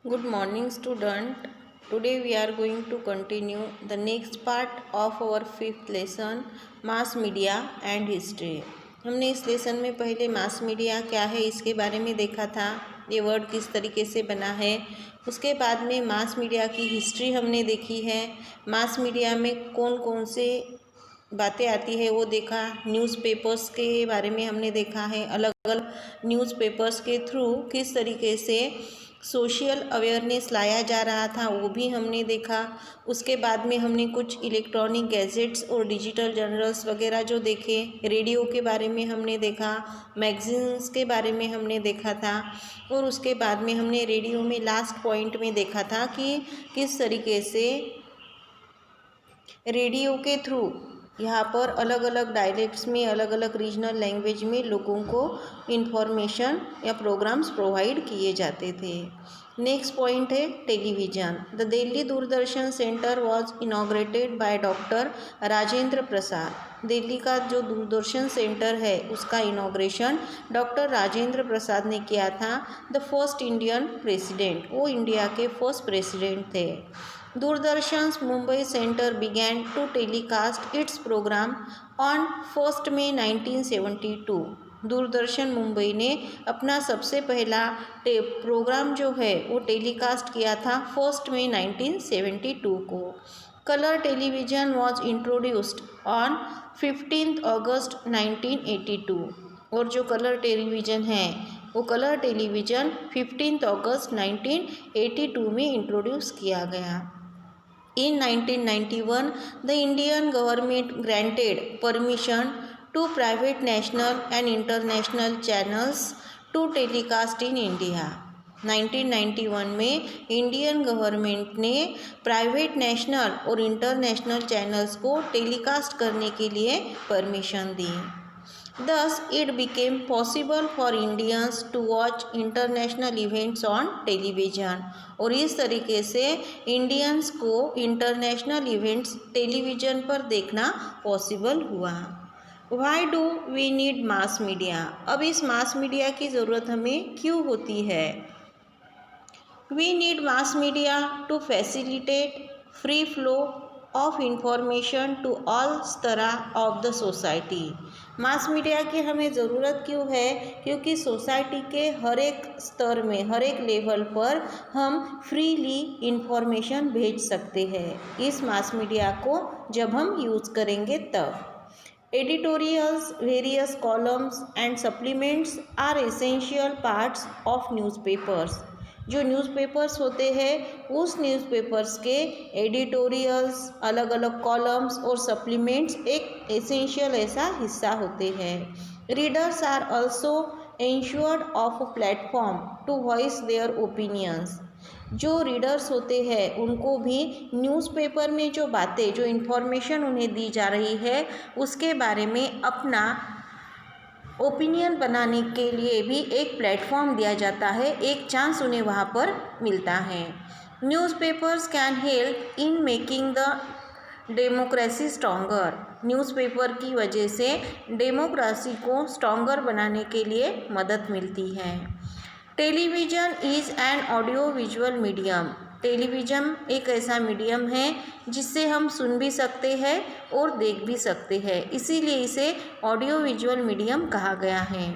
Good morning, student. Today we are going to continue the next part of our fifth lesson, mass media and history. हमने इस lesson में पहले mass media क्या है इसके बारे में देखा था, ये वर्ड किस तरीके से बना है। उसके बाद में मास मीडिया की हिस्ट्री हमने देखी है। मास मीडिया में कौन कौन से बातें आती है वो देखा। न्यूज़पेपर्स के बारे में हमने देखा है, अलग अलग न्यूज़पेपर्स के थ्रू किस तरीके से सोशल अवेयरनेस लाया जा रहा था वो भी हमने देखा। उसके बाद में हमने कुछ इलेक्ट्रॉनिक गैजेट्स और डिजिटल जर्नल्स वगैरह जो देखे। रेडियो के बारे में हमने देखा, मैगजीन्स के बारे में हमने देखा था। और उसके बाद में हमने रेडियो में लास्ट पॉइंट में देखा था कि किस तरीके से रेडियो के थ्रू यहाँ पर अलग अलग डायलेक्ट्स में, अलग अलग रीजनल लैंग्वेज में लोगों को इन्फॉर्मेशन या प्रोग्राम्स प्रोवाइड किए जाते थे। नेक्स्ट पॉइंट है television. The Delhi Doordarshan centre was inaugurated by doctor Rajendra Prasad. Delhi का जो दूरदर्शन सेंटर है उसका इनॉग्रेशन डॉक्टर राजेंद्र प्रसाद ने किया था। द फर्स्ट इंडियन प्रेसिडेंट, वो इंडिया के फर्स्ट प्रेसिडेंट थे। Doordarshan Mumbai centre began to telecast its program on 1 मई 1972। दूरदर्शन मुंबई ने अपना सबसे पहला प्रोग्राम जो है वो टेलीकास्ट किया था 1 मई 1972 को। Colour television was introduced on 15 अगस्त 1982। और जो कलर टेलीविज़न है वो कलर टेलीविज़न 15 अगस्त 1982 में इंट्रोड्यूस किया गया। In 1991, the Indian government granted permission to private national and international channels to telecast in India। 1991 में इंडियन गवर्नमेंट ने प्राइवेट नेशनल और इंटरनेशनल चैनल्स को टेलीकास्ट करने के लिए permission the. Thus, it became possible for Indians to watch international events on television। और इस तरीके से इंडियंस को इंटरनेशनल इवेंट्स टेलीविज़न पर देखना पॉसिबल हुआ। Why do we need mass media? अब इस मास मीडिया की ज़रूरत हमें क्यों होती है? We need mass media to facilitate free flow of information to all स्तरा of the society। Mass media की हमें ज़रूरत क्यों है? क्योंकि सोसाइटी के हर एक स्तर में, हर एक लेवल पर हम फ्रीली इंफॉर्मेशन भेज सकते हैं इस मास मीडिया को जब हम यूज़ करेंगे तब। Editorials, various columns and supplements are essential parts of newspapers। जो न्यूज़पेपर्स होते हैं उस न्यूज़पेपर्स के एडिटोरियल्स, अलग अलग कॉलम्स और सप्लीमेंट्स एक एसेंशियल ऐसा हिस्सा होते हैं। Readers are also ensured of a platform to voice their opinions. जो रीडर्स होते हैं उनको भी न्यूज़पेपर में जो बातें, जो इन्फॉर्मेशन उन्हें दी जा रही है उसके बारे में अपना ओपिनियन बनाने के लिए भी एक प्लेटफॉर्म दिया जाता है, एक चांस उन्हें वहाँ पर मिलता है। Newspapers can help in making the democracy stronger. Newspaper की वजह से डेमोक्रेसी को स्ट्रॉन्गर बनाने के लिए मदद मिलती है। Television is an audio visual medium. Television एक ऐसा मीडियम है जिससे हम सुन भी सकते हैं और देख भी सकते हैं, इसीलिए इसे ऑडियो विजुअल मीडियम कहा गया है।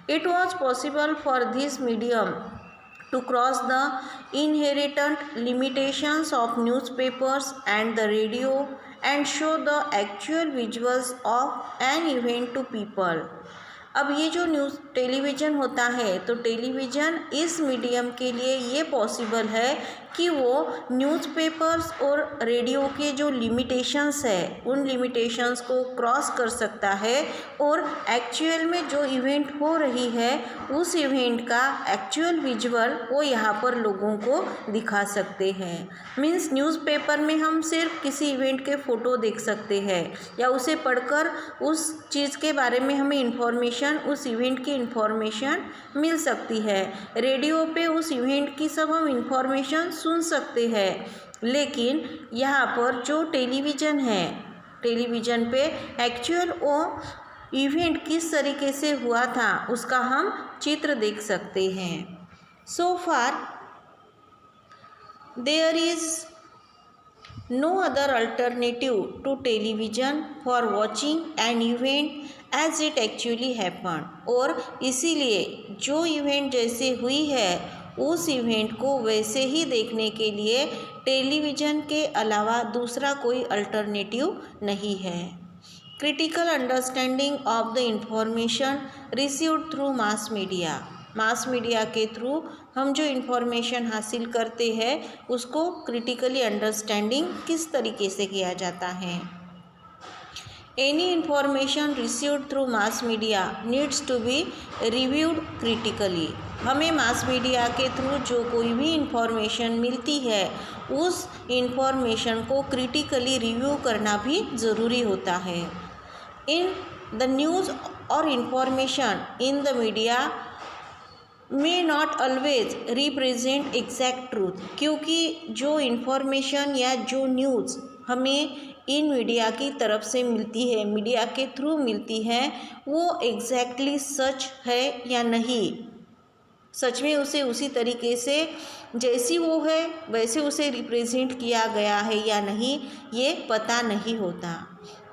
It was possible for this medium to cross the inherent limitations of newspapers and the radio and show the actual visuals of an event to people। अब ये जो टेलीविज़न होता है तो टेलीविज़न इस मीडियम के लिए ये पॉसिबल है कि वो न्यूज़पेपर्स और रेडियो के जो लिमिटेशंस है उन लिमिटेशंस को क्रॉस कर सकता है और एक्चुअल में जो इवेंट हो रही है उस इवेंट का एक्चुअल विजुअल वो यहाँ पर लोगों को दिखा सकते हैं। मीन्स न्यूज़पेपर में हम सिर्फ किसी इवेंट के फ़ोटो देख सकते हैं या उसे पढ़कर उस चीज़ के बारे में हमें इन्फॉर्मेशन, उस इवेंट की इन्फॉर्मेशन मिल सकती है। रेडियो पे उस इवेंट की सब हम इन्फॉर्मेशन सुन सकते हैं, लेकिन यहाँ पर जो टेलीविज़न है, टेलीविज़न पे एक्चुअल वो इवेंट किस तरीके से हुआ था उसका हम चित्र देख सकते हैं। So far there is no other alternative to television for watching an event as it actually happened। और इसीलिए जो इवेंट जैसे हुई है उस इवेंट को वैसे ही देखने के लिए टेलीविज़न के अलावा दूसरा कोई अल्टरनेटिव नहीं है। Critical understanding of the information received through mass media. Mass media के थ्रू हम जो इन्फॉर्मेशन हासिल करते हैं उसको क्रिटिकली अंडरस्टैंडिंग किस तरीके से किया जाता है। Any information received through mass media needs to be reviewed critically. हमें मास मीडिया के थ्रू जो कोई भी इन्फॉर्मेशन मिलती है उस इन्फॉर्मेशन को क्रिटिकली रिव्यू करना भी ज़रूरी होता है। इन द न्यूज़ और information in the media may not always represent exact truth. क्योंकि जो इन्फॉर्मेशन या जो न्यूज़ हमें इन मीडिया की तरफ से मिलती है, मीडिया के थ्रू मिलती है, वो एग्जैक्टली सच है या नहीं, सच में उसे उसी तरीके से जैसी वो है वैसे उसे रिप्रेजेंट किया गया है या नहीं, ये पता नहीं होता।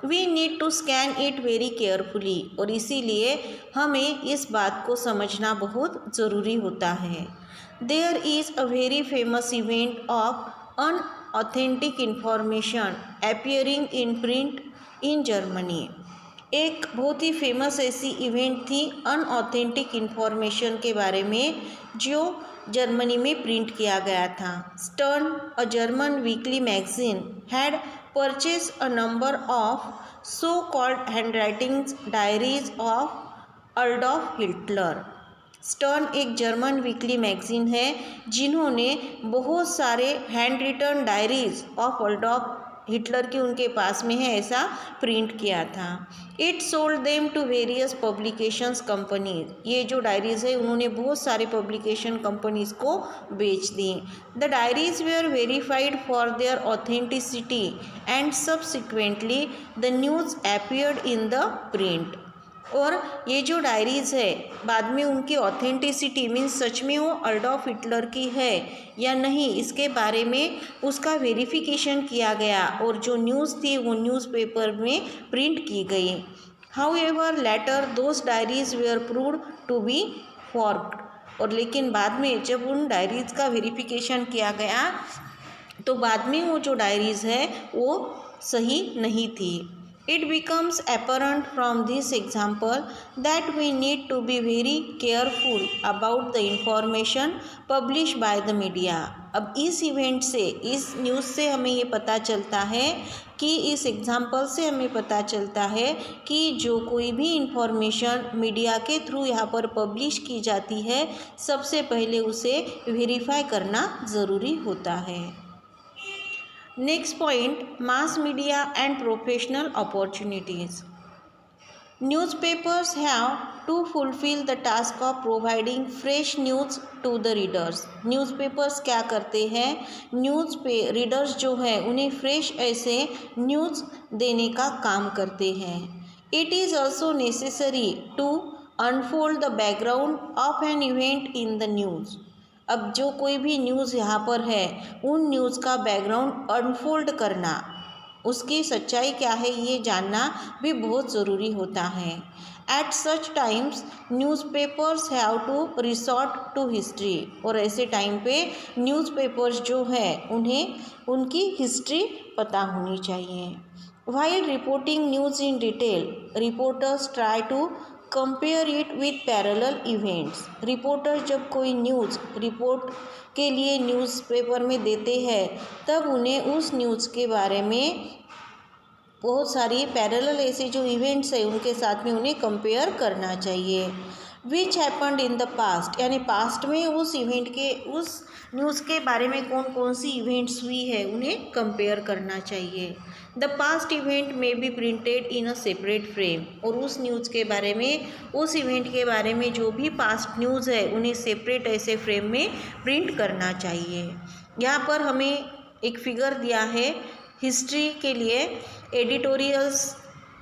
We need to scan it very carefully. और इसीलिए हमें इस बात को समझना बहुत ज़रूरी होता है। There is a very famous event of unauthentic information appearing in print in Germany. एक बहुत ही फेमस ऐसी इवेंट थी अनऑथेंटिक इन्फॉर्मेशन के बारे में जो जर्मनी में प्रिंट किया गया था। Stern a German weekly magazine had purchase a number of so called handwritings diaries of Adolf Hitler. Stern एक जर्मन वीकली मैगजीन है जिन्होंने बहुत सारे hand written diaries of Adolf Hitler की उनके पास में है ऐसा प्रिंट किया था। It sold them to various publications companies. ये जो डायरीज है उन्होंने बहुत सारे पब्लिकेशन कंपनीज को बेच दी। The diaries were verified for their authenticity and subsequently the news appeared in the print. और ये जो डायरीज़ है बाद में उनकी ऑथेंटिसिटी मीन्स सच में वो अडोल्फ हिटलर की है या नहीं इसके बारे में उसका वेरिफिकेशन किया गया और जो न्यूज़ थी वो न्यूज़पेपर में प्रिंट की गई। However later those diaries were proved to be forged. और लेकिन बाद में जब उन डायरीज़ का वेरिफिकेशन किया गया तो बाद में वो जो डायरीज़ है वो सही नहीं थी। It becomes apparent from this example that we need to be very careful about the information published by the media। अब इस इवेंट से इस न्यूज़ से हमें ये पता चलता है कि इस एग्जाम्पल से हमें पता चलता है कि जो कोई भी इंफॉर्मेशन मीडिया के थ्रू यहाँ पर पब्लिश की जाती है सबसे पहले उसे वेरीफाई करना ज़रूरी होता है। Next point, mass media and professional opportunities। Newspapers have to fulfill the task of providing fresh news to the readers। Newspapers क्या करते हैं, रीडर्स जो है उन्हें फ्रेश ऐसे न्यूज़ देने का काम करते हैं। It is also necessary to unfold the background of an event in the news. अब जो कोई भी न्यूज़ यहाँ पर है उन न्यूज़ का बैकग्राउंड अनफोल्ड करना, उसकी सच्चाई क्या है ये जानना भी बहुत ज़रूरी होता है। At such times newspapers have to resort to history. और ऐसे टाइम पे न्यूज़पेपर्स जो है उन्हें उनकी हिस्ट्री पता होनी चाहिए। While reporting news in detail reporters try to compare it with parallel events. Reporter जब कोई न्यूज़ रिपोर्ट के लिए न्यूज़पेपर में देते हैं तब उन्हें उस न्यूज़ के बारे में बहुत सारी पैरेलल ऐसे जो इवेंट्स है उनके साथ में उन्हें कंपेयर करना चाहिए। विच हैपन्ड इन द पास्ट, यानी पास्ट में उस इवेंट के उस न्यूज़ के बारे में कौन कौन सी इवेंट्स हुई है उन्हें कंपेयर करना चाहिए। द पास्ट इवेंट में be printed in a separate frame. और उस न्यूज़ के बारे में उस इवेंट के बारे में जो भी पास्ट न्यूज़ है उन्हें सेपरेट ऐसे फ्रेम में प्रिंट करना चाहिए। यहाँ पर हमें एक फिगर दिया है हिस्ट्री के लिए। एडिटोरियल्स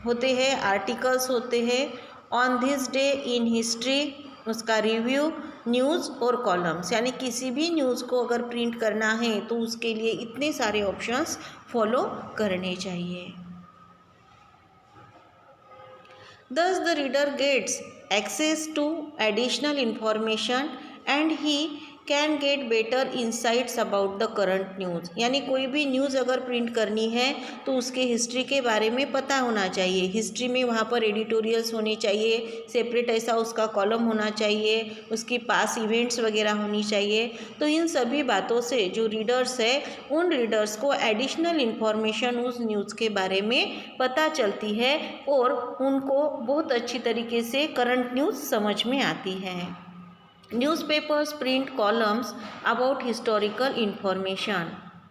होते हैं, आर्टिकल्स होते हैं, on this day in history उसका रिव्यू, न्यूज़ और कॉलम्स, यानी किसी भी न्यूज़ को अगर प्रिंट करना है तो उसके लिए इतने सारे ऑप्शंस फॉलो करने चाहिए। Thus the reader gets access to additional information and he can get better insights about the current news, यानी कोई भी न्यूज़ अगर प्रिंट करनी है तो उसके हिस्ट्री के बारे में पता होना चाहिए। हिस्ट्री में वहाँ पर एडिटोरियल्स होने चाहिए, सेपरेट ऐसा उसका कॉलम होना चाहिए, उसकी पास इवेंट्स वगैरह होनी चाहिए। तो इन सभी बातों से जो रीडर्स है उन रीडर्स को एडिशनल इन्फॉर्मेशन उस न्यूज़ के बारे में पता चलती है और उनको बहुत अच्छी तरीके से करंट न्यूज़ समझ में आती है। Newspapers print columns about historical information.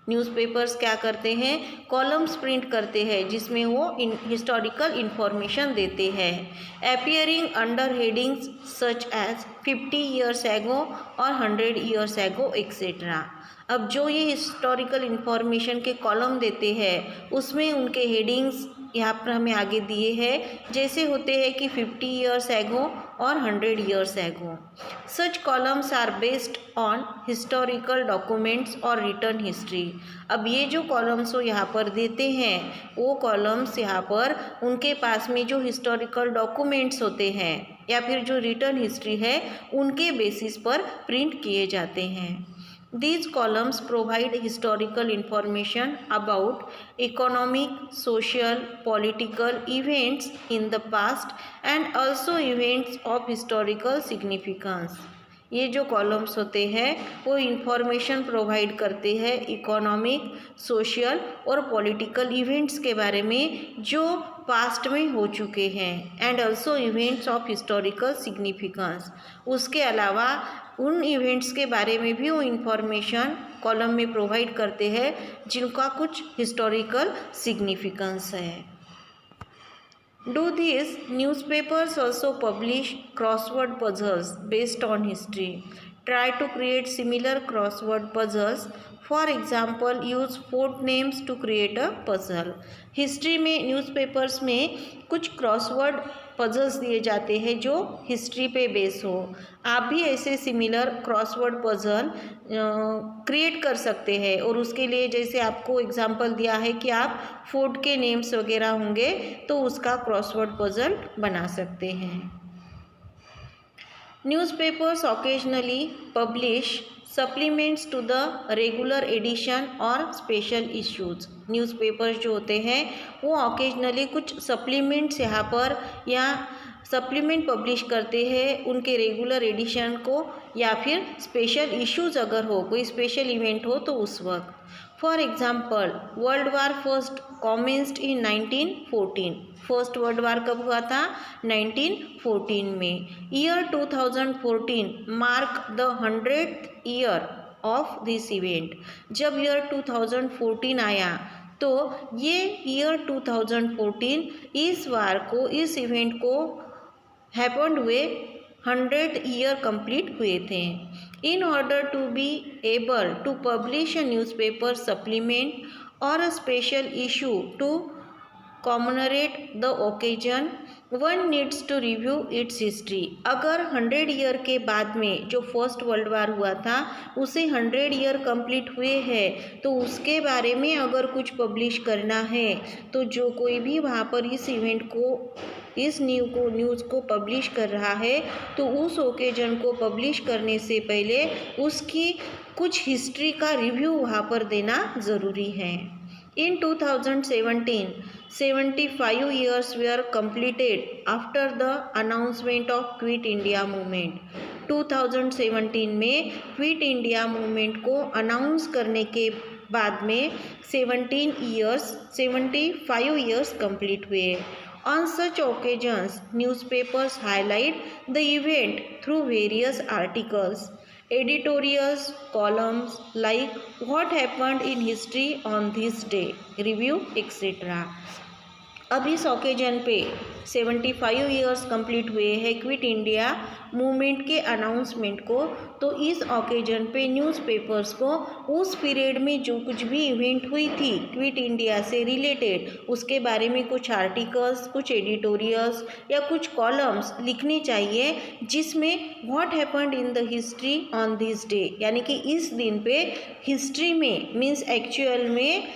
Newspapers क्या करते हैं, कॉलम्स प्रिंट करते हैं जिसमें वो हिस्टोरिकल इन्फॉर्मेशन देते हैं। Appearing under headings such as 50 years ago और 100 ईयर्स एगो एक्सेट्रा। अब जो ये हिस्टोरिकल इन्फॉर्मेशन के कॉलम देते हैं उसमें उनके हेडिंग्स यहाँ पर हमें आगे दिए हैं, जैसे होते हैं कि 50 ईयर्स एगो और 100 years ago. Such columns are based on historical documents और रिटर्न हिस्ट्री। अब ये जो कॉलम्स वो यहाँ पर देते हैं वो कॉलम्स यहाँ पर उनके पास में जो हिस्टोरिकल डॉक्यूमेंट्स होते हैं या फिर जो रिटर्न हिस्ट्री है उनके बेसिस पर प्रिंट किए जाते हैं। These columns provide historical information about economic, social, political events in the past and also events of historical significance. ये जो कॉलम्स होते हैं वो इंफॉर्मेशन प्रोवाइड करते हैं इकोनॉमिक, सोशल और पॉलिटिकल इवेंट्स के बारे में जो पास्ट में हो चुके हैं and also events of historical significance. उसके अलावा उन इवेंट्स के बारे में भी वो इंफॉर्मेशन कॉलम में प्रोवाइड करते हैं जिनका कुछ हिस्टोरिकल सिग्निफिकेंस है। Do these newspapers also publish crossword puzzles based on history? Try to create similar crossword puzzles. For example, use fort names to create a puzzle. History में newspapers में कुछ crossword puzzles दिए जाते हैं जो history पे base हो। आप भी ऐसे सिमिलर क्रॉसवर्ड पजल क्रिएट कर सकते हैं और उसके लिए जैसे आपको एग्जांपल दिया है कि आप फोर्ट के नेम्स वगैरह होंगे तो उसका क्रॉसवर्ड पजल बना सकते हैं। Newspapers occasionally publish supplements to the regular edition और स्पेशल इश्यूज़। न्यूज़पेपर्स जो होते हैं वो ऑकेजनली कुछ सप्लीमेंट्स यहाँ पर या सप्लीमेंट पब्लिश करते हैं उनके रेगुलर एडिशन को या फिर स्पेशल इश्यूज़ अगर हो, कोई स्पेशल इवेंट हो तो उस वक्त। For example, world war first commenced in 1914। First world war कब हुआ था? 1914 में। Year 2014 mark the 100th year of this event. जब ईयर 2014 आया तो ये ईयर 2014 इस वार को, इस इवेंट को हैपन्ड हुए 100 ईयर कंप्लीट हुए थे। In order to be able to publish a newspaper supplement और a special issue to commemorate the occasion, one needs to review its history. अगर 100 ईयर के बाद में जो फर्स्ट वर्ल्ड वार हुआ था उसे 100 ईयर कंप्लीट हुए हैं तो उसके बारे में अगर कुछ पब्लिश करना है तो जो कोई भी वहाँ पर इस इवेंट को, इस न्यूज़ को पब्लिश कर रहा है तो उस ओकेजन को पब्लिश करने से पहले उसकी कुछ हिस्ट्री का रिव्यू वहाँ पर देना ज़रूरी है। In 2017, 75 years were completed after the announcement of Quit India Movement. 2017 में क्विट इंडिया मूवमेंट को अनाउंस करने के बाद में 75 years कंप्लीट हुए। On such occasions, newspapers highlight the event through various articles, editorials, columns like what happened in history on this day, review, etc. अब इस occasion पे 75 ईयर्स कंप्लीट हुए हैं क्विट इंडिया मूवमेंट के अनाउंसमेंट को। तो इस ओकेजन पे न्यूज़पेपर्स को उस पीरियड में जो कुछ भी इवेंट हुई थी क्विट इंडिया से रिलेटेड उसके बारे में कुछ आर्टिकल्स, कुछ एडिटोरियल्स या कुछ कॉलम्स लिखने चाहिए जिसमें what happened in the history on this day, यानी कि इस दिन पे हिस्ट्री में मीन्स एक्चुअल में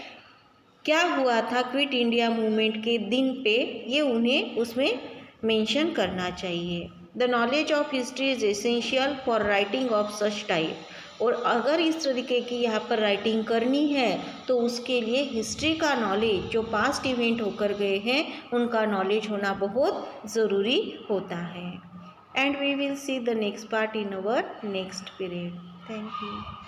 क्या हुआ था क्विट इंडिया मूवमेंट के दिन पे, ये उन्हें उसमें मेंशन करना चाहिए। The knowledge of history is essential for writing of such type. और अगर इस तरीके की यहाँ पर राइटिंग करनी है तो उसके लिए हिस्ट्री का नॉलेज, जो पास्ट इवेंट होकर गए हैं उनका नॉलेज होना बहुत ज़रूरी होता है। And we will see the next part in our next period. Thank you.